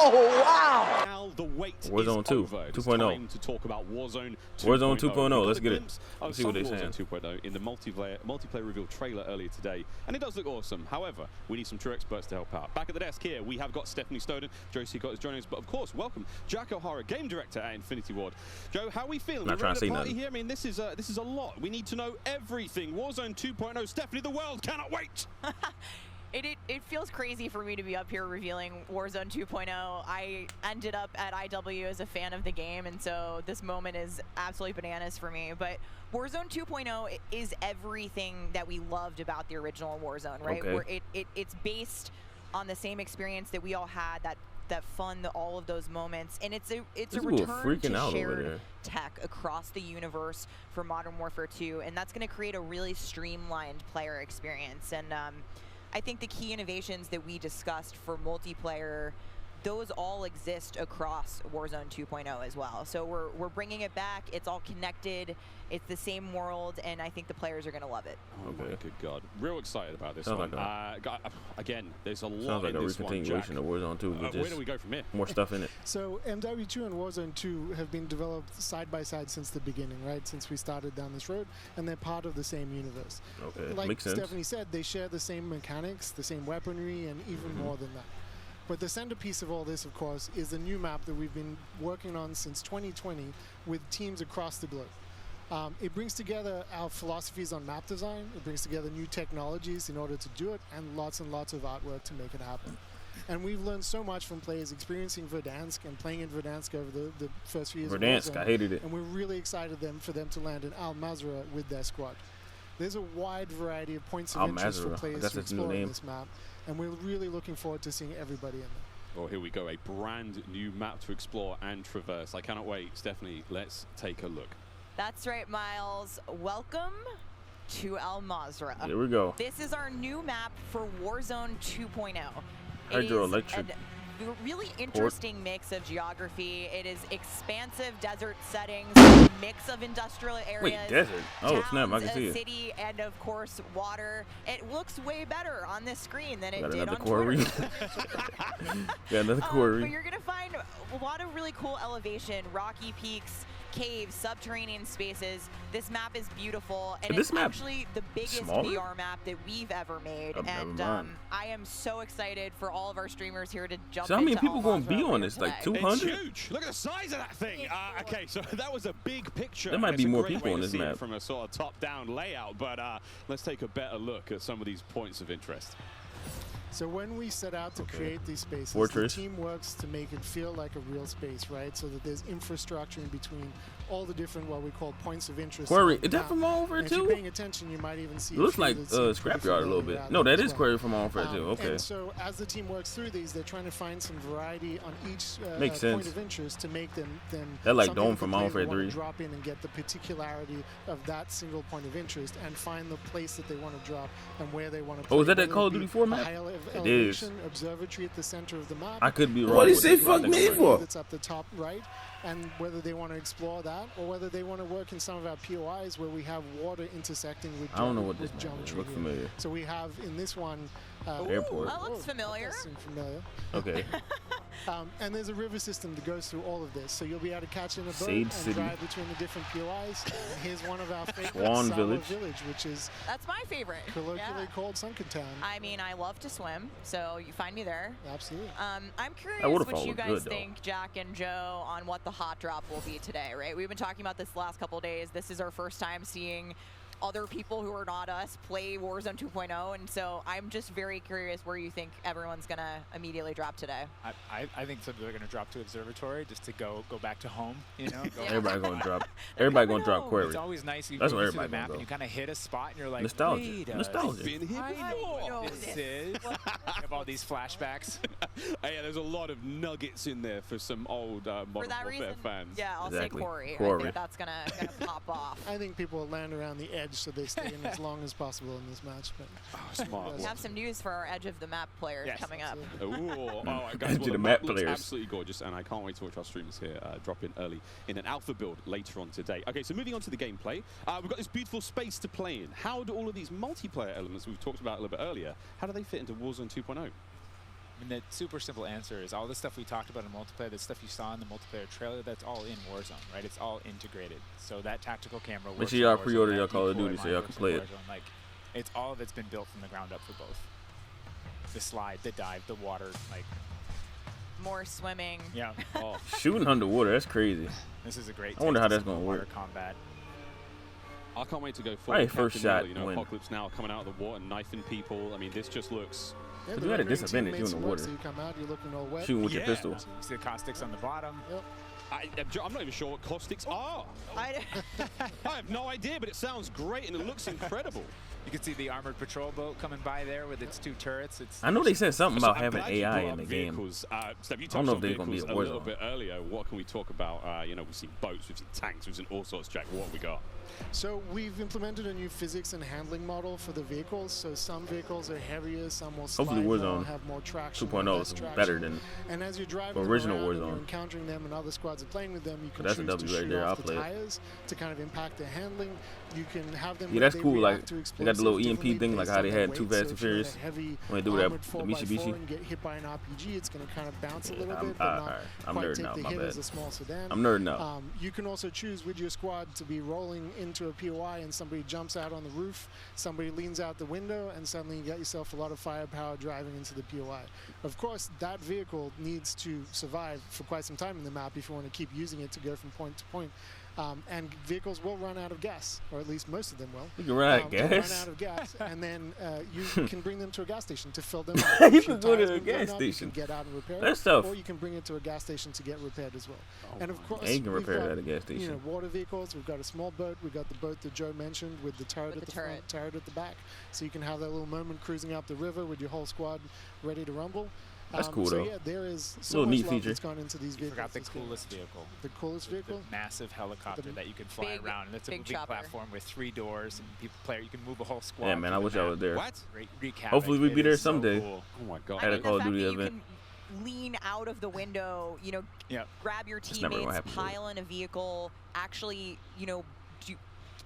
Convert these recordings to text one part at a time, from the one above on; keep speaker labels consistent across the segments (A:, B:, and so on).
A: Oh, wow.
B: Now the wait
C: Warzone 2, 2.0.
B: To talk about Warzone 2.0.
C: Warzone 2.0. Let's get it.
B: Let's
C: see what they're saying.
B: Warzone 2.0 in the multiplayer reveal trailer earlier today, and it does look awesome. However, we need some true experts to help out. Back at the desk here, we have got Stephanie Snowden, Joe Seacott is joining us, but of course, welcome Jack O'Hara, game director at Infinity Ward. Joe, how are we feeling?
C: Not trying to say nothing
B: here. I mean, this is a lot. We need to know everything. Warzone 2.0. Stephanie, the world cannot wait.
D: It feels crazy for me to be up here revealing Warzone 2.0. I ended up at IW as a fan of the game, and so this moment is absolutely bananas for me. But Warzone 2.0 is everything that we loved about the original Warzone, right?
C: Okay.
D: Where it's based on the same experience that we all had, that fun, all of those moments, and it's a return to shared tech across the universe for Modern Warfare 2, and that's going to create a really streamlined player experience. And I think the key innovations that we discussed for multiplayer, those all exist across Warzone 2.0 as well. So we're bringing it back. It's all connected. It's the same world, and I think the players are going to love it.
B: Okay. My good God. Real excited about this
C: one.
B: Again, there's a lot
C: sounds like
B: in
C: a
B: this one,
C: recontinuation of Warzone 2.
B: Where do we go from here?
C: More stuff in it.
E: So MW2 and Warzone 2 have been developed side by side since the beginning, right? Since we started down this road, and they're part of the same universe.
C: Okay,
E: like
C: makes sense.
E: Stephanie said, they share the same mechanics, the same weaponry, and even more than that. But the centerpiece of all this, of course, is the new map that we've been working on since 2020 with teams across the globe. It brings together our philosophies on map design, it brings together new technologies in order to do it, and lots of artwork to make it happen. And we've learned so much from players experiencing Verdansk and playing in Verdansk over the first few years.
C: Verdansk, I hated it.
E: And we're really excited for them to land in Al Mazrah with their squad. There's a wide variety of points of interest for players to explore in this map, and we're really looking forward to seeing everybody in there.
B: Well, here we go, a brand new map to explore and traverse. I cannot wait. Stephanie, let's take a look.
D: That's right, Miles. Welcome to Al Mazrah.
C: Here we go.
D: This is our new map for Warzone 2.0.
C: Hydroelectric.
D: It is a really interesting mix of geography. It is expansive desert settings, a mix of industrial areas.
C: Wait, desert? Oh,
D: towns,
C: snap, I can see it.
D: City, and of course, water. It looks way better on this screen than it did on
C: quarry.
D: Twitter.
C: Got another quarry.
D: But you're going to find a lot of really cool elevation, rocky peaks, caves, subterranean spaces. This map is beautiful, and it's actually the biggest VR map that we've ever made. And I am so excited for all of our streamers here to jump
C: so how many people going to be on this? Like 200?
B: It's huge. Look at the size of that thing. Okay, so that was a big picture.
C: There might be more people on this map
B: from a sort of top-down layout, but let's take a better look at some of these points of interest.
E: So when we set out to create these spaces, the team works to make it feel like a real space, right? So that there's infrastructure in between all the different, what we call points of interest.
C: Quarry, is that from Modern Warfare 2?
E: If you're paying attention, you might even see
C: it looks like Scrapyard a little bit. No, that is Quarry from Modern Warfare 2. Okay.
E: And so as the team works through these, they're trying to find some variety on each point of interest to make them
C: that like Dome from Modern Warfare 3.
E: Drop in and get the particularity of that single point of interest and find the place that they want to drop and where they want to play.
C: Oh, is that Call of Duty 4 map? It is.
E: Observatory at the center of the map.
C: I could be wrong.
A: What do you say fuck me for?
E: That's up the top right, and whether they want to explore that or whether they want to work in some of our POIs where we have water intersecting with
C: I don't know what this
E: geometry.
C: Look familiar.
E: So we have in this one
C: airport.
D: That looks familiar.
E: Familiar.
C: Okay.
E: And there's a river system that goes through all of this, so you'll be able to catch in a boat
C: Sage
E: and
C: City.
E: drive between the different POIs. And here's one of our favorites,
C: Swan Village,
E: which is
D: that's my favorite.
E: Colloquially called Sunken Town.
D: I mean, I love to swim, so you find me there.
E: Absolutely.
D: I'm curious what you guys think, Jack and Joe, on what the hot drop will be today, right? We've been talking about this the last couple of days. This is our first time seeing other people who are not us play Warzone 2.0, and so I'm just very curious where you think everyone's gonna immediately drop today.
F: I think they're gonna drop to Observatory just to go back to home, you know.
C: Everybody gonna drop. Everybody gonna drop Quarry.
F: It's always nice. You
C: That's
F: go
C: where
F: through the
C: everybody
F: map
C: gonna
F: and you kind of hit a spot and you're like,
C: nostalgia. Nostalgia.
B: Been here before.
F: I know what this is. You have all these flashbacks.
B: Yeah, there's a lot of nuggets in there for some old Modern Warfare fans.
D: Yeah, I'll say Quarry. I think that's gonna pop off.
E: I think people will land around the edge so they stay in as long as possible in this match. But
B: smart.
D: We have some news for our edge of the map players coming up.
B: Guys,
C: edge of the map players.
B: Absolutely gorgeous, and I can't wait to watch our streamers here drop in early in an alpha build later on today. Okay, so moving on to the gameplay, we've got this beautiful space to play in. How do all of these multiplayer elements we've talked about a little bit earlier, how do they fit into Warzone 2.0?
F: And the super simple answer is all the stuff we talked about in multiplayer, the stuff you saw in the multiplayer trailer, that's all in Warzone, right? It's all integrated. So that tactical camera works.
C: Make sure y'all pre-order your Call of Duty so y'all can play it.
F: Like, it's all of it's been built from the ground up for both. The slide, the dive, the water, like.
D: More swimming.
F: Yeah.
B: Oh.
C: Shooting underwater, that's crazy.
F: This is a great.
C: I wonder how that's gonna
F: water
C: work.
F: Combat.
B: I can't wait to go full
C: Right, first shot
B: you know,
C: win.
B: Apocalypse now coming out of the water, knifing people. I mean, this just looks.
E: Yeah,
C: You had a disadvantage
E: teammates
C: in the
E: work,
C: water.
E: So you come out, you're looking all wet.
C: Shooting with your
B: Yeah.
C: pistol.
F: You see the caustics on the bottom.
E: Yep.
B: I'm not even sure what caustics are. I have no idea, but it sounds great and it looks incredible.
F: You can see the armored patrol boat coming by there with its 2 turrets.
C: I know they said something about
B: I'm
C: having
B: glad you
C: AI
B: brought
C: in
B: up
C: the game.
B: vehicles. Steph, you
C: I don't know
B: touched
C: if
B: on
C: they're gonna be
B: vehicles
C: at
B: a little
C: Warzone.
B: bit earlier. What can we talk about? You know, we've seen boats, we've seen tanks, we've seen all sorts. Jack, what have we got?
E: So we've implemented a new physics and handling model for the vehicles. So some vehicles are heavier, some will slide
C: Hopefully
E: more,
C: Warzone
E: have more traction.
C: 2.0
E: less
C: is
E: traction.
C: better than.
E: And as you're driving
C: original
E: around and
C: Warzone.
E: you're encountering them and other squads are playing with them, you can
C: That's a
E: choose
C: W
E: to
C: right
E: shoot
C: there,
E: off
C: I'll
E: the
C: play it.
E: tires to kind of impact their handling. You can have them.
C: Yeah, that's
E: they
C: cool. Like
E: react to
C: they got the little
E: explosives
C: EMP thing,
E: differently
C: like
E: based
C: how
E: on
C: they
E: their
C: had Too
E: weight.
C: Fast
E: So
C: and
E: if you're in a
C: Furious
E: heavy
C: when they do that
E: armored 4x4
C: Mitsubishi.
E: and get hit by an RPG, it's going to kind of bounce a little
C: Yeah,
E: bit, but not
C: I'm
E: quite
C: nerding
E: take
C: out,
E: the
C: my
E: hit
C: bad.
E: as a small sedan.
C: I'm nerding out.
E: You can also choose with your squad to be rolling into a POI and somebody jumps out on the roof, somebody leans out the window, and suddenly you get yourself a lot of firepower driving into the POI. Of course, that vehicle needs to survive for quite some time in the map if you want to keep using it to go from point to point. And vehicles will run out of gas, or at least most of them will.
C: You can run out of
E: They'll
C: gas.
E: run out of gas, and then you can bring them to a gas station to fill them up.
C: You
E: If your
C: can go to
E: tires
C: a
E: been blown
C: gas
E: up, you
C: station.
E: can get out and repair
C: That's
E: it,
C: tough.
E: or you can bring it to a gas station to get repaired as well. And of course,
C: Yeah, you can
E: we've
C: repair
E: got,
C: it at a gas
E: you know,
C: station.
E: water vehicles. We've got a small boat. We've got the boat that Joe mentioned with the turret
D: With
E: at
D: the
E: the front, turret at the back, so you can have that little moment cruising up the river with your whole squad ready to rumble.
C: That's cool,
E: so
C: though.
E: yeah, there is so
C: Little
E: much
C: neat
E: love
C: feature.
E: that's gone into these
F: You
E: vehicles.
F: forgot the
E: It's good.
F: coolest vehicle.
E: The coolest vehicle?
F: The massive helicopter that you can fly
D: big-
F: around. And it's a
D: big
F: moving
D: chopper.
F: platform with 3 doors and people play. You can move a whole squad.
C: Yeah, man, I
F: through
C: wish
F: the
C: I
F: map.
C: was there.
B: What?
F: Wreak havoc.
C: Hopefully we
F: It
C: be there
F: is so
C: someday.
F: cool.
B: Oh my god.
C: At a
D: I mean,
C: Call
D: the
C: of
D: fact
C: Duty
D: that you
C: event.
D: can lean out of the window, you know,
F: Yep.
D: grab your
C: That's never gonna
D: teammates,
C: happen,
D: pile in a vehicle, actually, you know,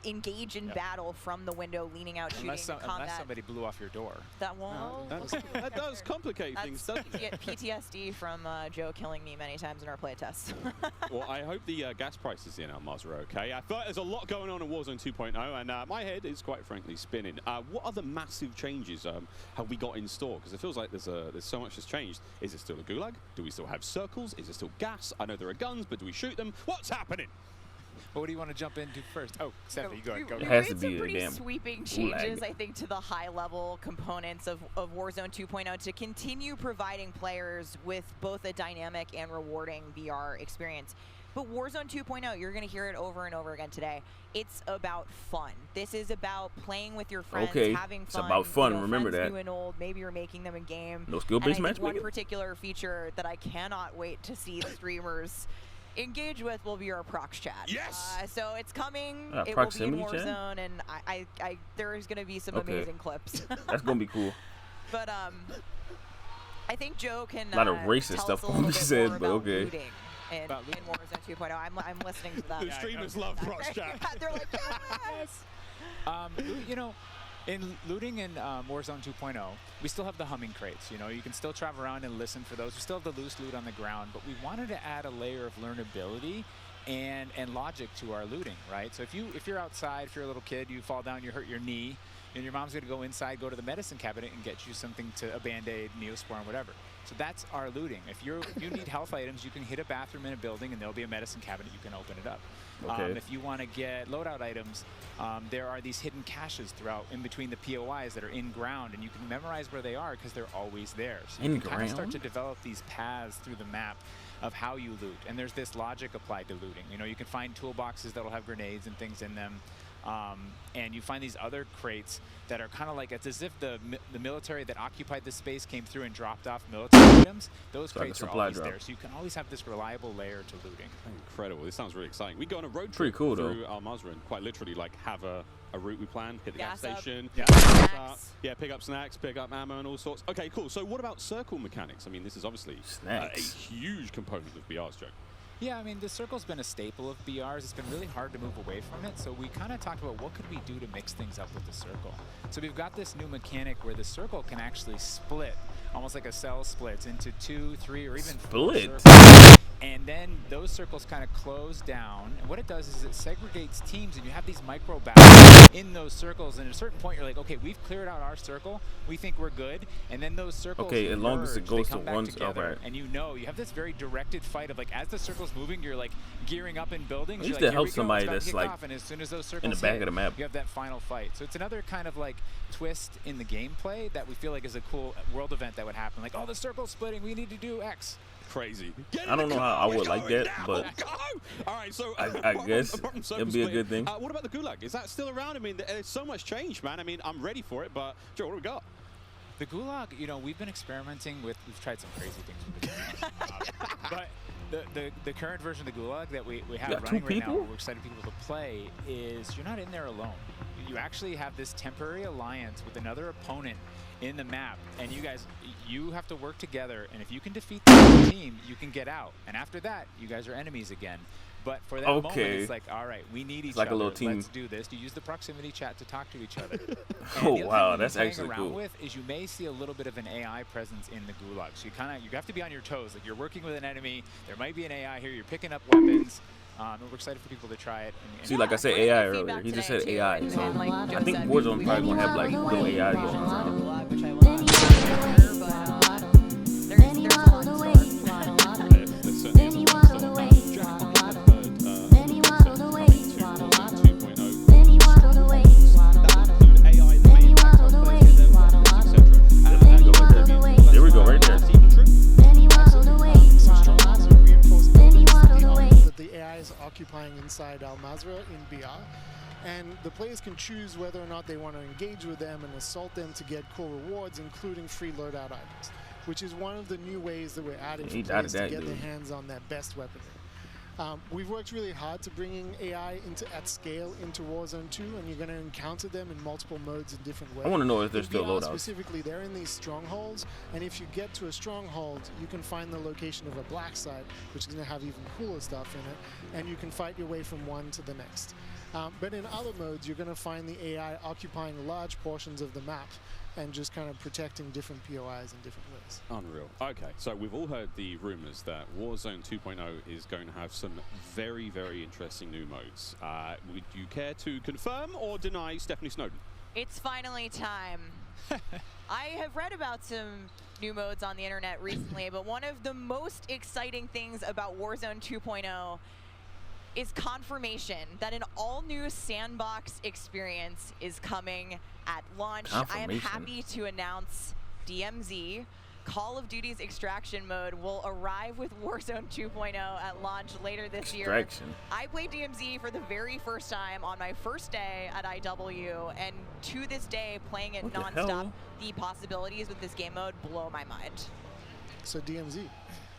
D: engage in
F: Yep.
D: battle from the window, leaning out, shooting,
F: Unless
D: combat.
F: somebody blew off your door.
D: That won't.
B: That does complicate things,
D: That's
B: doesn't it?
D: PTSD from Joe killing me many times in our playtests.
B: Well, I hope the gas prices in Almaz are okay. I thought there's a lot going on in Warzone 2.0, and my head is quite frankly spinning. What other massive changes have we got in store? Because it feels like there's so much that's changed. Is it still a gulag? Do we still have circles? Is it still gas? I know there are guns, but do we shoot them? What's happening?
F: Well, what do you want to jump into first? Oh, Stephanie, go ahead. Go
C: It
D: We
F: ahead.
C: has to
D: made some
C: be a
D: pretty
C: damn
D: sweeping
C: gulag.
D: changes, I think, to the high-level components of Warzone 2.0 to continue providing players with both a dynamic and rewarding VR experience. But Warzone 2.0, you're going to hear it over and over again today. It's about fun. This is about playing with your friends,
C: Okay,
D: having
C: it's
D: fun.
C: about fun,
D: You know,
C: remember
D: friends
C: that.
D: new and old. Maybe you're making them a game.
C: No skill-based
D: And I think one
C: matchmaking?
D: particular feature that I cannot wait to see the streamers engage with will be our prox chat.
B: Yes!
D: So it's coming. It will be in
C: proximity chat?
D: Warzone, and I there's going to be some
C: Okay.
D: amazing clips.
C: That's gonna be cool.
D: But I think Joe can
C: A lot of racist
D: tell
C: stuff
D: us a
C: gonna
D: little
C: be
D: bit
C: said,
D: more
C: but
D: about
C: okay.
D: looting in
F: About
D: Warzone 2.0. I'm listening to that.
B: The streamers love prox chat.
D: They're like, yes!
F: You know, in looting in Warzone 2.0, we still have the humming crates. You know, you can still travel around and listen for those. We still have the loose loot on the ground, but we wanted to add a layer of learnability and logic to our looting, right? So if you're outside, if you're a little kid, you fall down, you hurt your knee, and your mom's gonna go inside, go to the medicine cabinet and get you something to a Band-Aid, Neosporin, whatever. So that's our looting. If you need health items, you can hit a bathroom in a building and there'll be a medicine cabinet, you can open it up.
C: Okay.
F: If you want to get loadout items, there are these hidden caches throughout in between the POIs that are in ground, and you can memorize where they are because they're always there. So you
C: In
F: can kind of start
C: ground?
F: to develop these paths through the map of how you loot, and there's this logic applied to looting. You know, you can find toolboxes that'll have grenades and things in them, and you find these other crates that are kind of like, it's as if the military that occupied this space came through and dropped off military items. Those
C: So like a
F: crates are
C: supply
F: always
C: drop.
F: there, so you can always have this reliable layer to looting.
B: Incredible. This sounds really exciting. We go on a road
C: Pretty
B: trip
C: cool, though.
B: through Al-Mazrah and quite literally like have a route we plan, hit the gas
D: Gas up.
B: station,
F: Yeah.
D: Snacks.
B: yeah, pick up snacks, pick up ammo and all sorts. Okay, cool. So what about circle mechanics? I mean, this is obviously a
C: Snacks.
B: huge component of BR's, Joe.
F: Yeah, I mean, the circle's been a staple of BRs. It's been really hard to move away from it, so we kind of talked about what could we do to mix things up with the circle. So we've got this new mechanic where the circle can actually split almost like a cell splits into 2, 3, or even 4
C: Split.
F: circles. And then those circles kind of close down. And what it does is it segregates teams, and you have these micro battles in those circles. And at a certain point, you're like, okay, we've cleared out our circle. We think we're good. And then those circles
C: Okay, as long as it
F: merge,
C: goes
F: they
C: to
F: come back
C: one.
F: together,
C: Alright.
F: and you have this very directed fight of like as the circle's moving, you're like gearing up in buildings.
C: I used
F: You're
C: to
F: like,
C: help
F: here we go,
C: somebody
F: it's about to
C: that's
F: kick
C: like
F: off, and as soon as those circles
C: in the back
F: hit,
C: of the map.
F: you have that final fight. So it's another kind of like twist in the gameplay that we feel like is a cool world event that would happen. Like, oh, the circle's splitting, we need to do X.
B: Crazy.
C: I don't know how I would like that, but
B: all right. So
C: I guess it'd be a good thing.
B: What about the Gulag? Is that still around? I mean, there's so much change, man. I mean, I'm ready for it, but Joe, what do we got?
F: The Gulag, we've been experimenting with. We've tried some crazy things with the Gulag, but the current version of the Gulag that we have running right now, we're excited people to play, is you're not in there alone. You actually have this temporary alliance with another opponent in the map, and you have to work together, and if you can defeat the other team, you can get out, and after that you guys are enemies again. But for that moment, it's like, all right, we need each other.
C: Like a little team.
F: Let's do this. You use the proximity chat to talk to each other.
C: Oh wow, that's actually
F: cool.
C: cool.
F: Is you may see a little bit of an AI presence in the Gulag, so you have to be on your toes. Like, you're working with an enemy, there might be an AI here. You're picking up weapons. And we're excited for people to try it.
C: See, like I said, AI earlier. He just said AI. So I think Warzone probably gonna have like little AI going on.
D: Which I will not share, but there's a lot to
C: There we go, right there.
E: The AI is occupying inside Al Mazrah in BR, and the players can choose whether or not they want to engage with them and assault them to get cool rewards, including free loadout items, which is one of the new ways that we're adding for players to get their hands on that best weaponry. We've worked really hard to bringing AI at scale into Warzone 2, and you're going to encounter them in multiple modes in different ways.
C: I want to know if there's still loadouts.
E: Specifically, they're in these strongholds, and if you get to a stronghold, you can find the location of a black site, which is going to have even cooler stuff in it, and you can fight your way from one to the next. But in other modes, you're going to find the AI occupying large portions of the map and just kind of protecting different POIs in different ways.
B: Unreal. Okay, so we've all heard the rumors that Warzone 2.0 is going to have some very, very interesting new modes. Would you care to confirm or deny Stephanie Snowden?
D: It's finally time. I have read about some new modes on the internet recently, but one of the most exciting things about Warzone 2.0 is confirmation that an all-new sandbox experience is coming at launch. I am happy to announce DMZ, Call of Duty's extraction mode, will arrive with Warzone 2.0 at launch later this year. I played DMZ for the very first time on my first day at IW, and to this day, playing it nonstop, the possibilities with this game mode blow my mind.
E: So DMZ.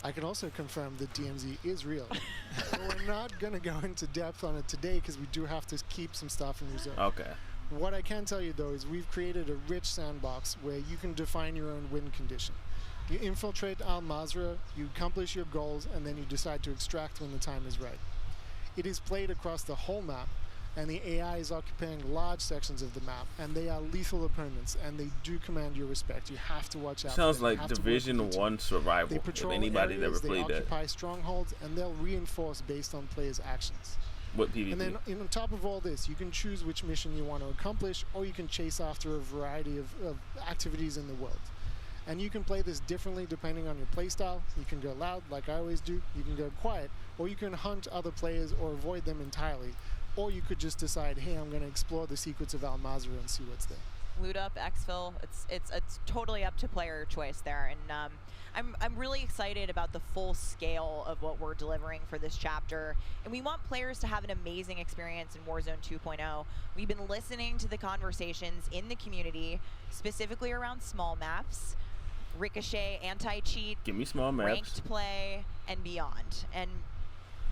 E: I can also confirm that DMZ is real. We're not going to go into depth on it today because we do have to keep some stuff in reserve.
C: Okay.
E: What I can tell you, though, is we've created a rich sandbox where you can define your own win condition. You infiltrate Al Mazrah, you accomplish your goals, and then you decide to extract when the time is right. It is played across the whole map, and the AI is occupying large sections of the map, and they are lethal opponents, and they do command your respect. You have to watch out.
C: Sounds like Division 1 survival.
E: They patrol
C: if anybody
E: areas,
C: ever played
E: they occupy strongholds, and they'll reinforce based on players' actions.
C: What PvP?
E: And then on top of all this, you can choose which mission you want to accomplish, or you can chase after a variety of activities in the world. And you can play this differently depending on your playstyle. You can go loud, like I always do. You can go quiet, or you can hunt other players or avoid them entirely. Or you could just decide, hey, I'm going to explore the secrets of Al Mazrah and see what's there.
D: Loot up, exfil, it's totally up to player choice there. And I'm really excited about the full scale of what we're delivering for this chapter. And we want players to have an amazing experience in Warzone 2.0. We've been listening to the conversations in the community, specifically around small maps, Ricochet, anti-cheat,
C: give me small maps,
D: ranked play, and beyond. And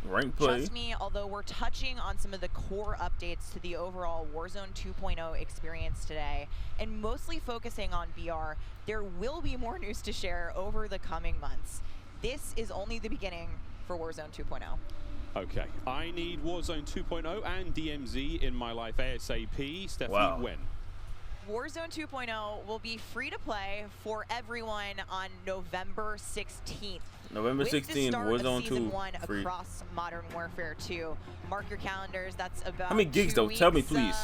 C: ranked play.
D: Trust me, although we're touching on some of the core updates to the overall Warzone 2.0 experience today, and mostly focusing on VR, there will be more news to share over the coming months. This is only the beginning for Warzone 2.0.
B: Okay, I need Warzone 2.0 and DMZ in my life ASAP. Stephanie, when?
D: Warzone 2.0 will be free to play for everyone on November 16th.
C: November 16th, Warzone 2
D: Season 1
C: free.
D: across Modern Warfare 2. Mark your calendars. That's about
C: how many gigs
D: 2
C: though?
D: weeks,
C: Tell me, please.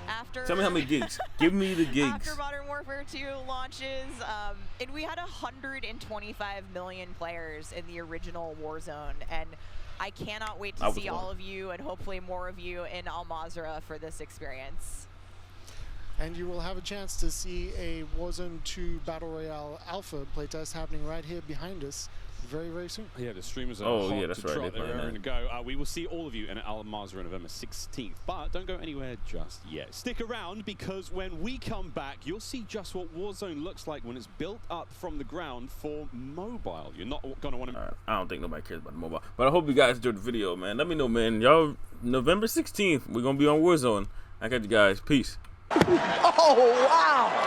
D: After
C: Tell me how many gigs. Give me the gigs.
D: After Modern Warfare 2 launches, and we had 125 million players in the original Warzone, and I cannot wait to see all of you and hopefully more of you in Al Mazrah for this experience.
E: And you will have a chance to see a Warzone 2 Battle Royale Alpha playtest happening right here behind us very, very soon.
B: Yeah, the streamers are
C: Oh,
B: hot
C: yeah, that's
B: to
C: right.
B: trot. They're raring to go. We will see all of you in Al Mazrah on November 16th, but don't go anywhere just yet. Stick around, because when we come back, you'll see just what Warzone looks like when it's built up from the ground for mobile. You're not going to want to...
C: I don't think nobody cares about the mobile, but I hope you guys enjoyed the video, man. Let me know, man. Y'all, November 16th, we're going to be on Warzone. I got you guys. Peace.
A: Oh, wow.